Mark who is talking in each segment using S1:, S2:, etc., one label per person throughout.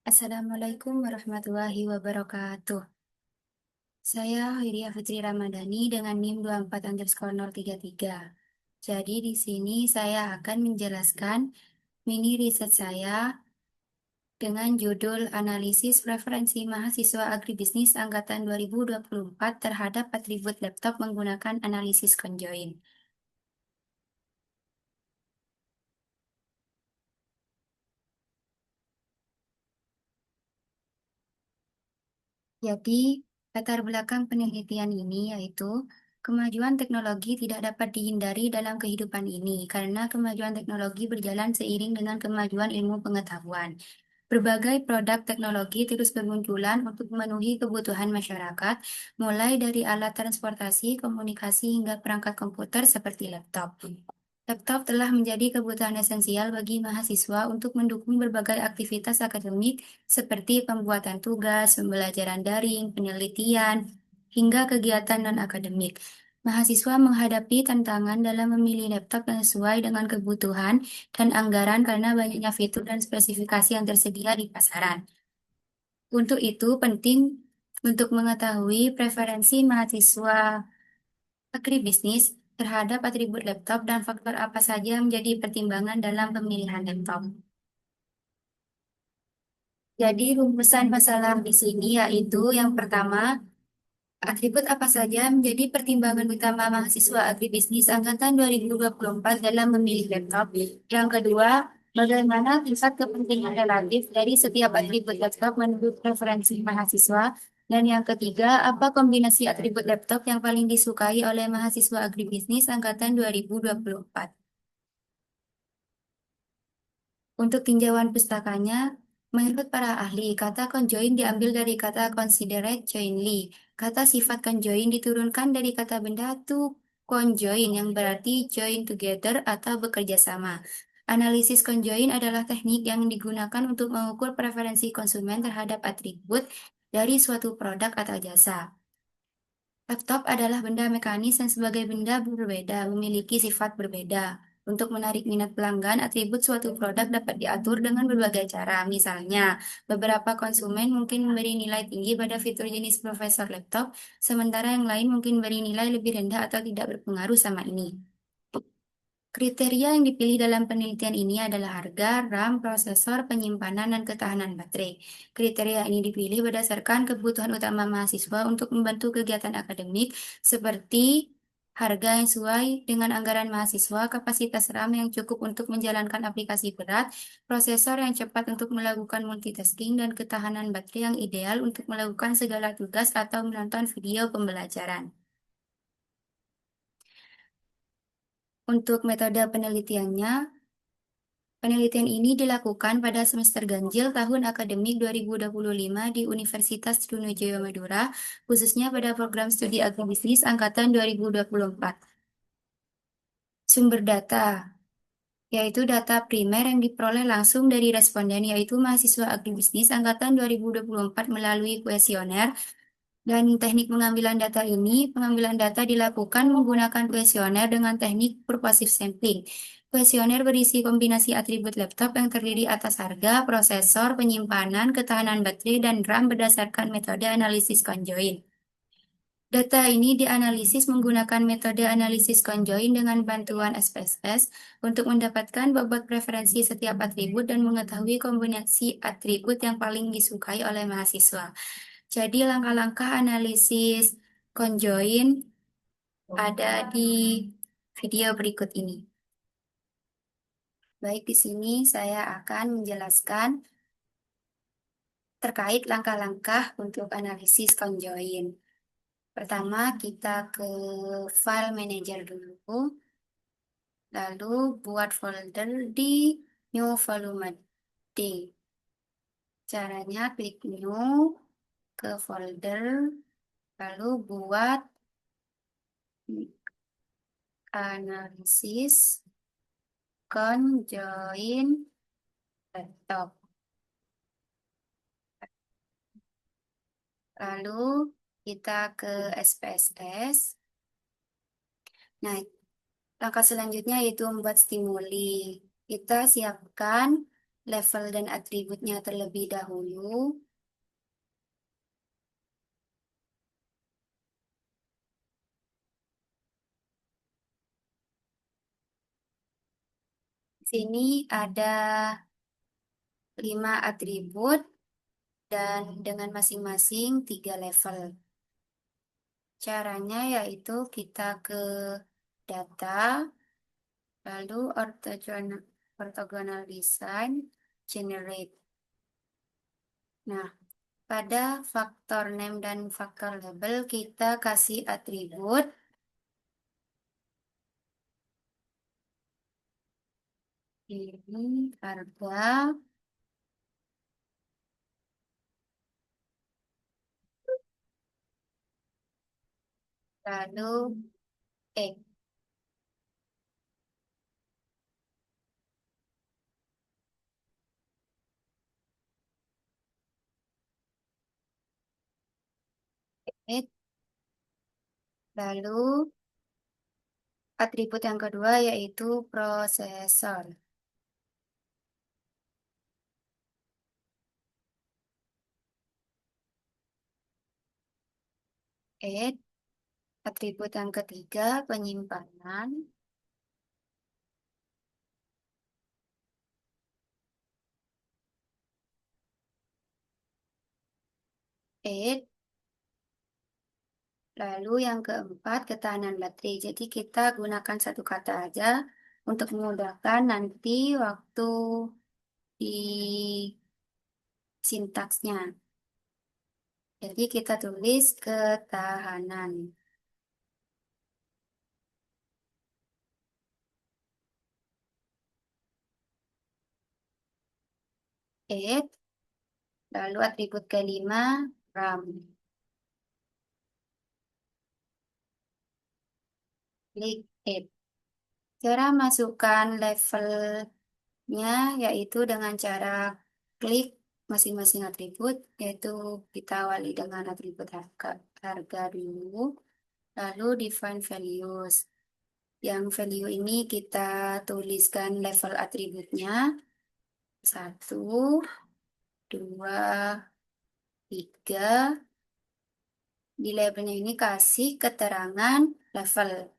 S1: Assalamualaikum warahmatullahi wabarakatuh. Saya Hiria Fitri Ramadhani dengan NIM 24_033. Jadi di sini saya akan menjelaskan mini riset saya dengan judul Analisis Preferensi Mahasiswa Agribisnis Angkatan 2024 terhadap atribut laptop menggunakan analisis conjoin. Jadi, latar belakang penelitian ini yaitu kemajuan teknologi tidak dapat dihindari dalam kehidupan ini karena kemajuan teknologi berjalan seiring dengan kemajuan ilmu pengetahuan. Berbagai produk teknologi terus bermunculan untuk memenuhi kebutuhan masyarakat, mulai dari alat transportasi, komunikasi, hingga perangkat komputer seperti laptop. Laptop telah menjadi kebutuhan esensial bagi mahasiswa untuk mendukung berbagai aktivitas akademik seperti pembuatan tugas, pembelajaran daring, penelitian, hingga kegiatan non-akademik. Mahasiswa menghadapi tantangan dalam memilih laptop yang sesuai dengan kebutuhan dan anggaran karena banyaknya fitur dan spesifikasi yang tersedia di pasaran. Untuk itu, penting untuk mengetahui preferensi mahasiswa agribisnis terhadap atribut laptop dan faktor apa saja yang menjadi pertimbangan dalam pemilihan laptop. Jadi, rumusan masalah di sini yaitu yang pertama, atribut apa saja menjadi pertimbangan utama mahasiswa agribisnis angkatan 2024 dalam memilih laptop. Yang kedua, bagaimana tingkat kepentingan relatif dari setiap atribut laptop menurut preferensi mahasiswa. Dan yang ketiga, apa kombinasi atribut laptop yang paling disukai oleh mahasiswa agribisnis angkatan 2024. Untuk tinjauan pustakanya, menurut para ahli, kata conjoin diambil dari kata considerate jointly. Kata sifat conjoin diturunkan dari kata benda to conjoin yang berarti join together atau bekerja sama. Analisis conjoin adalah teknik yang digunakan untuk mengukur preferensi konsumen terhadap atribut dari suatu produk atau jasa. Laptop adalah benda mekanis yang sebagai benda berbeda memiliki sifat berbeda. Untuk menarik minat pelanggan, atribut suatu produk dapat diatur dengan berbagai cara. Misalnya, beberapa konsumen mungkin memberi nilai tinggi pada fitur jenis prosesor laptop, sementara yang lain mungkin beri nilai lebih rendah atau tidak berpengaruh sama ini. Kriteria yang dipilih dalam penelitian ini adalah harga, RAM, prosesor, penyimpanan, dan ketahanan baterai. Kriteria ini dipilih berdasarkan kebutuhan utama mahasiswa untuk membantu kegiatan akademik seperti harga yang sesuai dengan anggaran mahasiswa, kapasitas RAM yang cukup untuk menjalankan aplikasi berat, prosesor yang cepat untuk melakukan multitasking, dan ketahanan baterai yang ideal untuk melakukan segala tugas atau menonton video pembelajaran. Untuk metode penelitiannya, penelitian ini dilakukan pada semester ganjil tahun akademik 2025 di Universitas Trunojoyo Madura, khususnya pada program studi agribisnis angkatan 2024. Sumber data, yaitu data primer yang diperoleh langsung dari responden, yaitu mahasiswa agribisnis angkatan 2024 melalui kuesioner. Dan teknik pengambilan data ini, pengambilan data dilakukan menggunakan kuesioner dengan teknik purposive sampling. Kuesioner berisi kombinasi atribut laptop yang terdiri atas harga, prosesor, penyimpanan, ketahanan baterai, dan RAM berdasarkan metode analisis conjoin. Data ini dianalisis menggunakan metode analisis conjoin dengan bantuan SPSS untuk mendapatkan bobot preferensi setiap atribut dan mengetahui kombinasi atribut yang paling disukai oleh mahasiswa. Jadi langkah-langkah analisis conjoin ada di video berikut ini. Baik, di sini saya akan menjelaskan terkait langkah-langkah untuk analisis conjoin. Pertama, kita ke file manager dulu, lalu buat folder di new volume D. Caranya klik new, ke folder, lalu buat analisis conjoin laptop. Lalu kita ke SPSS. Nah, langkah selanjutnya yaitu membuat stimuli. Kita siapkan level dan atributnya terlebih dahulu. Di sini ada 5 atribut dan dengan masing-masing 3 level. Caranya yaitu kita ke data, lalu orthogonal design, generate. Nah, pada faktor name dan faktor label kita kasih atribut ini harga, lalu X. Lalu atribut yang kedua yaitu prosesor. Add. Atribut yang ketiga penyimpanan. Add. Lalu yang keempat ketahanan baterai. Jadi kita gunakan satu kata aja untuk memudahkan nanti waktu di sintaksnya. Jadi kita tulis ketahanan. Add. Lalu atribut kelima RAM. Klik add. Cara masukkan levelnya yaitu dengan cara klik masing-masing atribut, yaitu kita awali dengan atribut harga dulu, lalu define values. Yang value ini kita tuliskan level atributnya, 1, 2, 3. Di labelnya ini kasih keterangan level.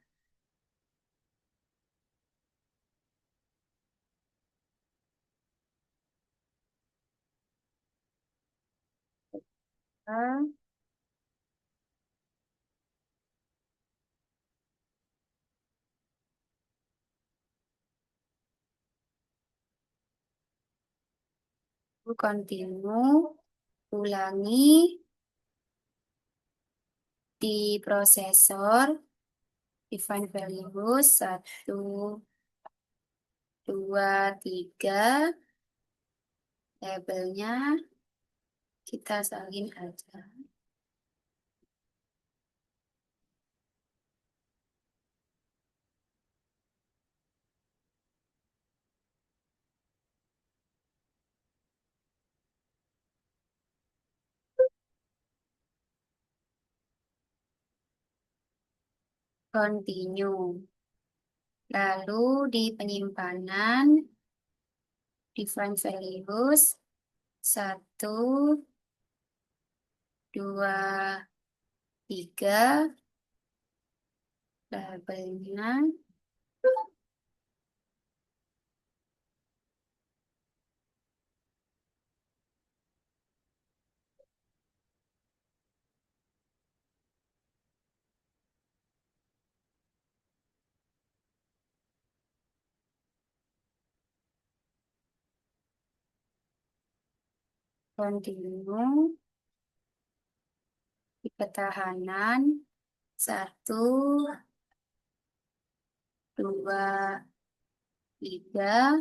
S1: Continue, ulangi di prosesor, define values 1, 2, 3, labelnya kita salin aja. Continue. Lalu di penyimpanan, define values 1, 2, 3, labelnya continue di ketahanan 1, 2, 3,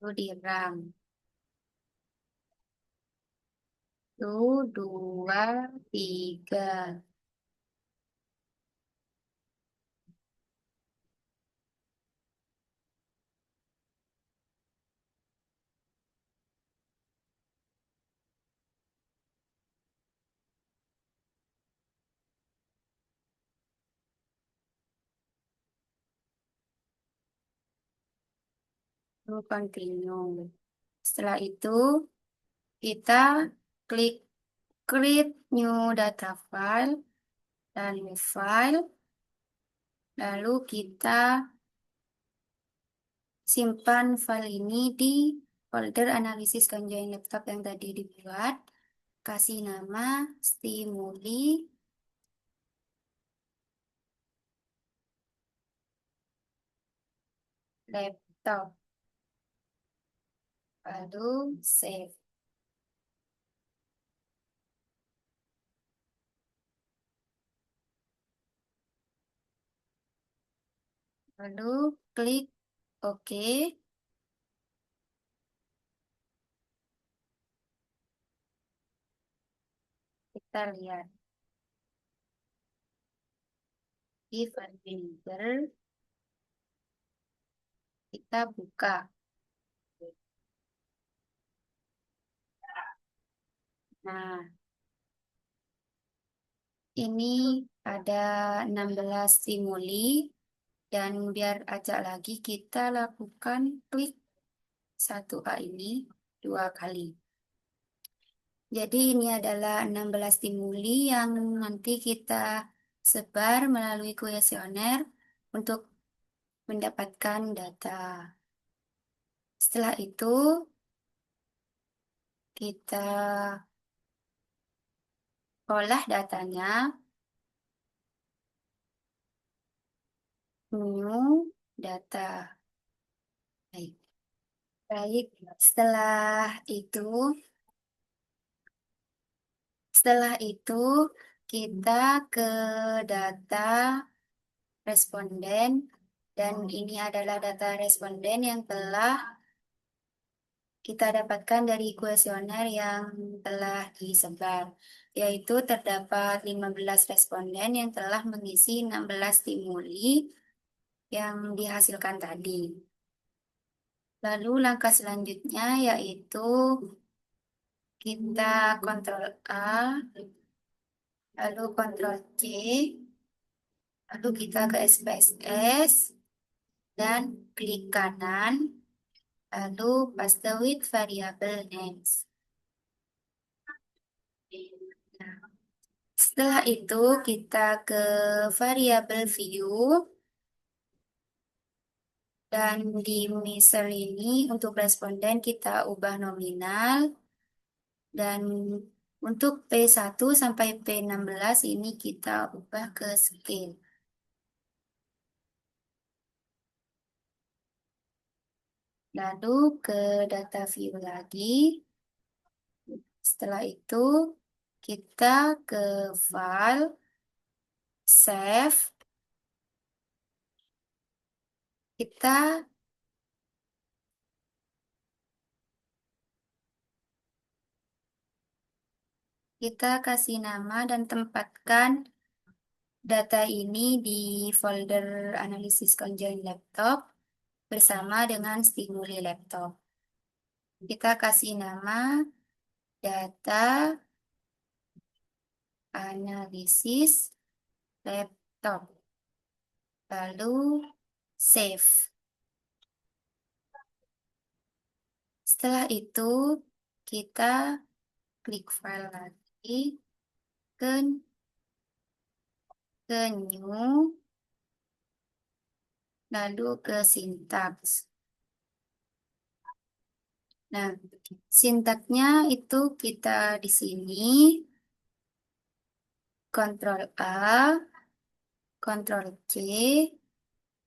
S1: lalu di RAM. 1, 2, 3. Lalu continue. Setelah itu, kita klik create new data file dan new file. Lalu kita simpan file ini di folder analisis conjoin laptop yang tadi dibuat. Kasih nama stimuli laptop. Lalu save. Lalu klik OK. Kita lihat di file manager. Kita buka. Nah, ini ada 16 stimuli. Dan biar ajak lagi, kita lakukan klik 1A ini 2 kali. Jadi ini adalah 16 stimuli yang nanti kita sebar melalui kuesioner untuk mendapatkan data. Setelah itu, kita olah datanya, new data. Baik. Baik, setelah itu kita ke data responden dan ini adalah data responden yang telah kita dapatkan dari kuesioner yang telah disebar, yaitu terdapat 15 responden yang telah mengisi 16 stimuli yang dihasilkan tadi. Lalu langkah selanjutnya yaitu kita kontrol A, lalu kontrol C, lalu kita ke SPSS dan klik kanan, lalu paste with variable names. Nah, setelah itu kita ke variable view dan di misal ini untuk responden kita ubah nominal dan untuk P1 sampai P16 ini kita ubah ke scale. Lalu ke data view lagi. Setelah itu kita ke file, save, kita kita kasih nama dan tempatkan data ini di folder analisis conjoin laptop bersama dengan stimuli laptop. Kita kasih nama data analisis laptop. Lalu save. Setelah itu kita klik file lagi ke new, lalu ke sintaks. Nah, sintaknya itu kita di sini Ctrl A, Ctrl C,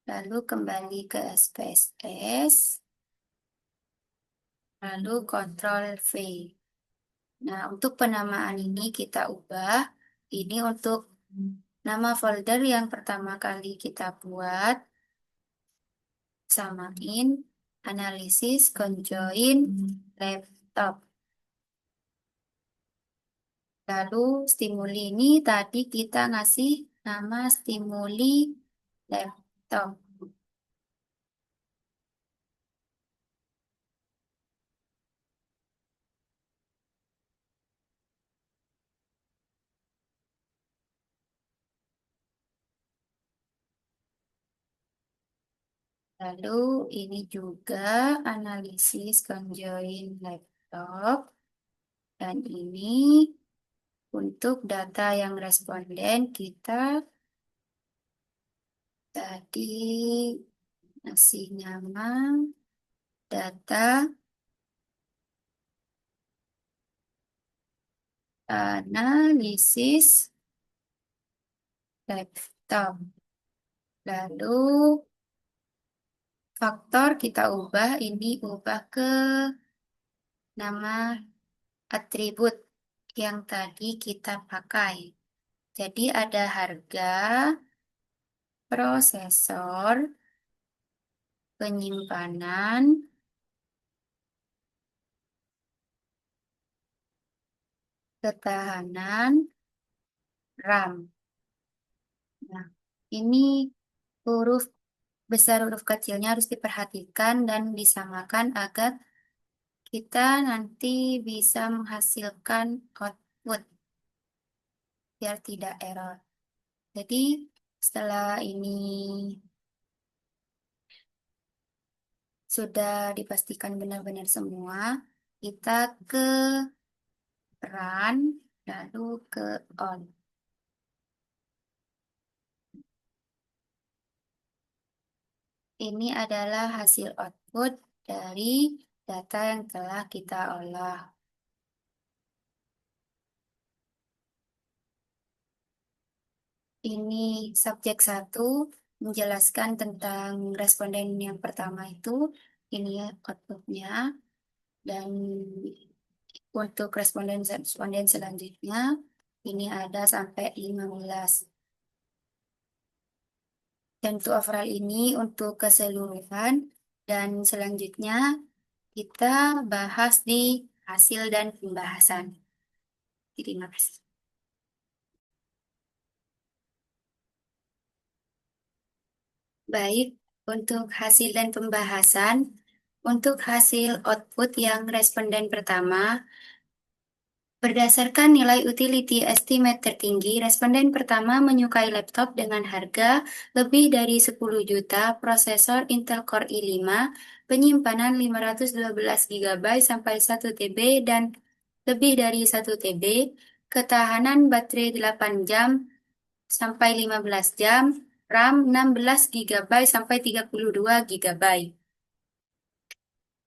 S1: lalu kembali ke SPSS, lalu Ctrl V. Nah, untuk penamaan ini kita ubah. Ini untuk nama folder yang pertama kali kita buat, samain analisis conjoin laptop. Lalu stimuli ini tadi kita ngasih nama stimuli laptop. Lalu ini juga analisis conjoin laptop. Dan ini untuk data yang responden kita tadi ngasih nama, data, analisis laptop. Lalu faktor kita ubah, ini ubah ke nama atribut yang tadi kita pakai. Jadi ada harga, prosesor, penyimpanan, ketahanan, RAM. Nah, ini huruf besar huruf kecilnya harus diperhatikan dan disamakan agar kita nanti bisa menghasilkan output biar tidak error. Jadi setelah ini sudah dipastikan benar-benar semua, kita ke run lalu ke on. Ini adalah hasil output dari data yang telah kita olah. Ini subjek satu menjelaskan tentang responden yang pertama itu. Ini ya outputnya. Dan untuk responden selanjutnya, ini ada sampai 15. Dan untuk overall ini untuk keseluruhan. Dan selanjutnya kita bahas di hasil dan pembahasan. Terima kasih. Baik, untuk hasil dan pembahasan, untuk hasil output yang responden pertama, berdasarkan nilai utility estimate tertinggi, responden pertama menyukai laptop dengan harga lebih dari 10 juta, prosesor Intel Core i5, penyimpanan 512 GB sampai 1 TB dan lebih dari 1 TB, ketahanan baterai 8 jam sampai 15 jam, RAM 16 GB sampai 32 GB.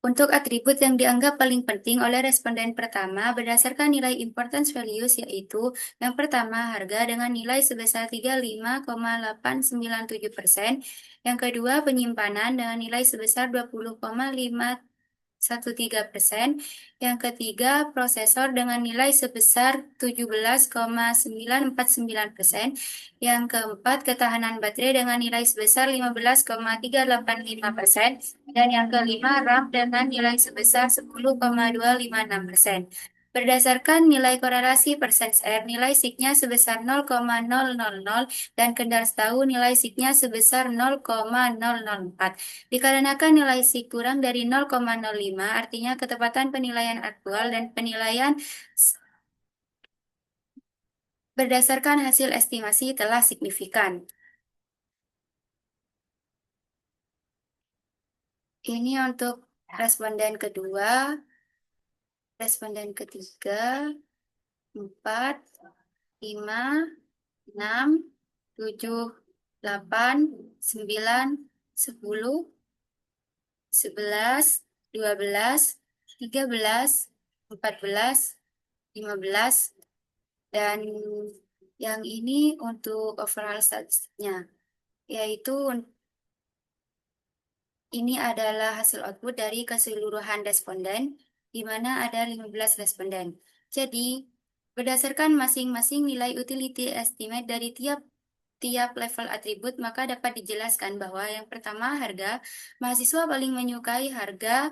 S1: Untuk atribut yang dianggap paling penting oleh responden pertama berdasarkan nilai importance values yaitu yang pertama harga dengan nilai sebesar 35,897%, yang kedua penyimpanan dengan nilai sebesar 20,513%, yang ketiga prosesor dengan nilai sebesar 17,949%, yang keempat ketahanan baterai dengan nilai sebesar 15,385%, dan yang kelima RAM dengan nilai sebesar 10,256%. Berdasarkan nilai korelasi percent R, nilai signya sebesar 0,000 dan Kendall tahu nilai signya sebesar 0,004. Dikarenakan nilai sig kurang dari 0,05, artinya ketepatan penilaian aktual dan penilaian berdasarkan hasil estimasi telah signifikan. Ini untuk responden kedua, responden ketiga, 4, 5, 6, 7, 8, 9, 10, 11, 12, 13, 14, 15, dan yang ini untuk overall statistiknya, yaitu ini adalah hasil output dari keseluruhan responden, di mana ada 15 responden. Jadi, berdasarkan masing-masing nilai utility estimate dari tiap level atribut, maka dapat dijelaskan bahwa yang pertama harga, mahasiswa paling menyukai harga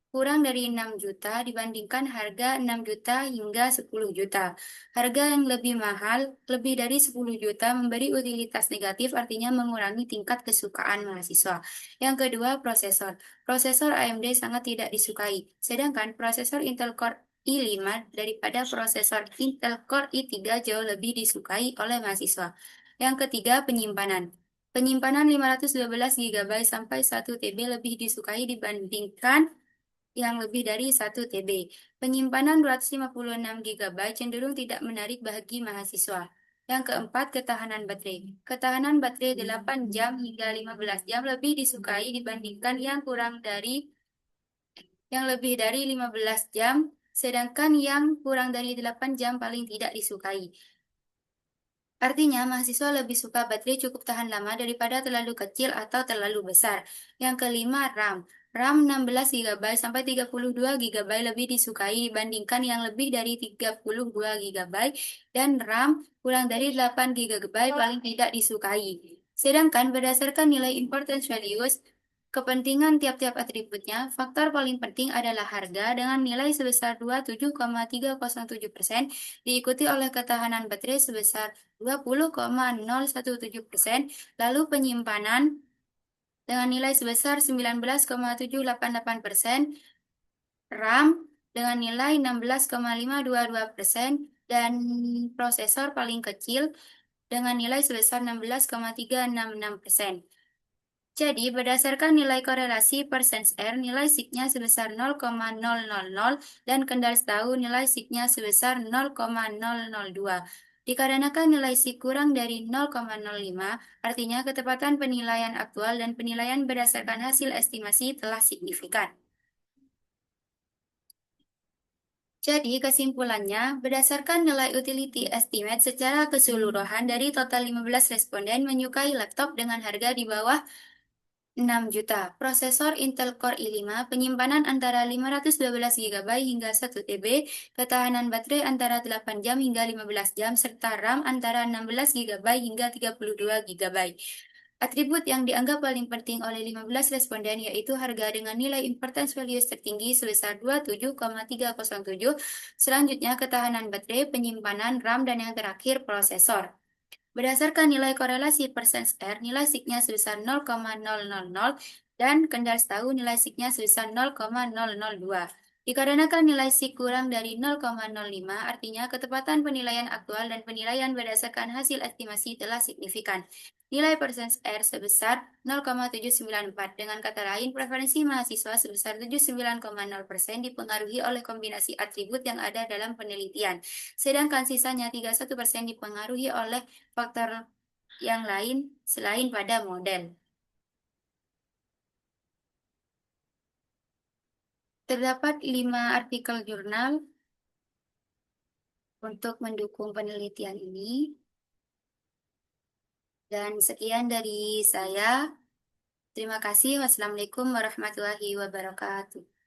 S1: kurang dari 6 juta dibandingkan harga 6 juta hingga 10 juta. Harga yang lebih mahal, lebih dari 10 juta, memberi utilitas negatif, artinya mengurangi tingkat kesukaan mahasiswa. Yang kedua, prosesor. Prosesor AMD sangat tidak disukai, sedangkan prosesor Intel Core i5 daripada prosesor Intel Core i3 jauh lebih disukai oleh mahasiswa. Yang ketiga, penyimpanan. Penyimpanan 512 GB sampai 1 TB lebih disukai dibandingkan yang lebih dari 1 TB. Penyimpanan 256 GB cenderung tidak menarik bagi mahasiswa. Yang keempat, ketahanan baterai. Ketahanan baterai 8 jam hingga 15 jam lebih disukai dibandingkan yang lebih dari 15 jam, sedangkan yang kurang dari 8 jam paling tidak disukai. Artinya, mahasiswa lebih suka baterai cukup tahan lama daripada terlalu kecil atau terlalu besar. Yang kelima, RAM. RAM 16 GB sampai 32 GB lebih disukai dibandingkan yang lebih dari 32 GB dan RAM kurang dari 8 GB paling tidak disukai. Sedangkan berdasarkan nilai importance values, kepentingan tiap-tiap atributnya, faktor paling penting adalah harga dengan nilai sebesar 27,307%, diikuti oleh ketahanan baterai sebesar 20,017%, lalu penyimpanan dengan nilai sebesar 19,788%, RAM dengan nilai 16,522%, dan prosesor paling kecil dengan nilai sebesar 16,366%. Jadi, berdasarkan nilai korelasi percent R, nilai signya sebesar 0,000 dan Kendall tahu nilai signya sebesar 0,002. Dikarenakan nilai sig kurang dari 0,05, artinya ketepatan penilaian aktual dan penilaian berdasarkan hasil estimasi telah signifikan. Jadi, kesimpulannya, berdasarkan nilai utility estimate secara keseluruhan dari total 15 responden menyukai laptop dengan harga di bawah 6 juta. Prosesor Intel Core i5, penyimpanan antara 512 GB hingga 1 TB, ketahanan baterai antara 8 jam hingga 15 jam, serta RAM antara 16 GB hingga 32 GB. Atribut yang dianggap paling penting oleh 15 responden yaitu harga dengan nilai importance values tertinggi sebesar 27,307, selanjutnya ketahanan baterai, penyimpanan RAM, dan yang terakhir prosesor. Berdasarkan nilai korelasi persen R, nilai signya sebesar 0,000 dan Kendall tahu nilai signya sebesar 0,002. Dikarenakan nilai sig kurang dari 0,05, artinya ketepatan penilaian aktual dan penilaian berdasarkan hasil estimasi telah signifikan. Nilai persen R sebesar 0,794. Dengan kata lain, preferensi mahasiswa sebesar 79,0% dipengaruhi oleh kombinasi atribut yang ada dalam penelitian. Sedangkan sisanya 31% dipengaruhi oleh faktor yang lain selain pada model. Terdapat 5 artikel jurnal untuk mendukung penelitian ini. Dan sekian dari saya. Terima kasih. Wassalamualaikum warahmatullahi wabarakatuh.